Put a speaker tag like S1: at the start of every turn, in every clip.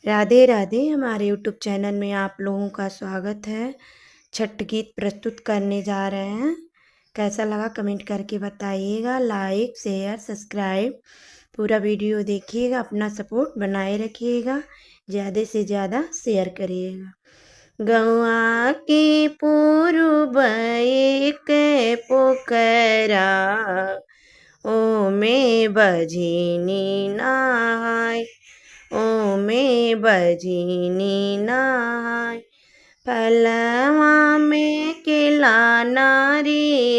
S1: राधे राधे। हमारे YouTube channel में आप लोगों का स्वागत है। छठ गीत प्रस्तुत करने जा रहे हैं। कैसा लगा कमेंट करके बताइएगा। लाइक शेयर सब्सक्राइब पूरा वीडियो देखिएगा। अपना सपोर्ट बनाए रखिएगा। ज़्यादा से ज़्यादा शेयर करिएगा। गौआ के पूर्व एक पोखरा ओ में बजनी नहाय ओ में बजनी नहाय। फलवा में केला नारियलवा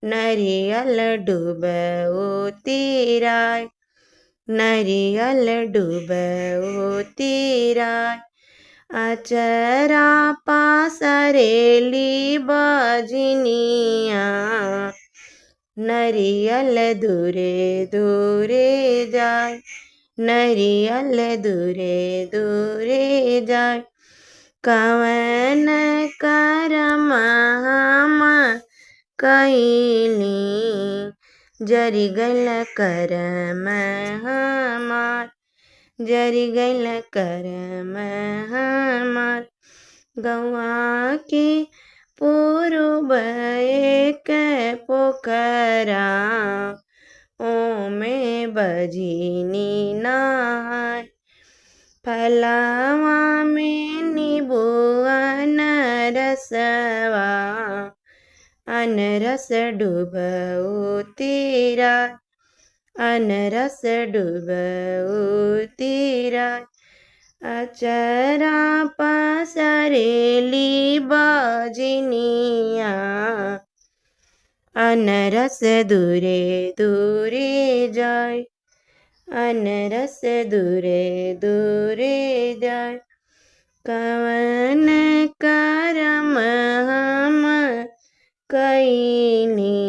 S1: नरियल डूबो तिराय नरियल डूबो तिराय। अचरा पासरेली बजनिया नरियल दूरे दूरे जाय नरियल दूरे दूरे जाय। कवन करम हम कैली जरि गल करम हमार जरि गल करम हमार। गौआ के पूर्व एक पोखरा ओ में बजनी नहाय। फलवा में नीबुआ अनरसवा अनरस डूबो तिराय अनरस डूबो तिराय। अचरा पसरेली बजनिया अनरस दूरे दूरे जाय अनरस दूरे दूरे जाय। कवन करम हम कैली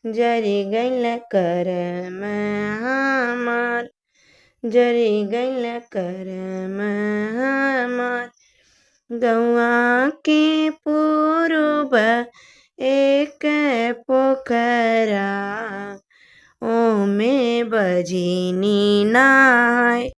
S1: जरि गल करम हमार जरि गल करम हमार। गौआ के पूर्व एक पोखरा ओ में बजनी नहाय।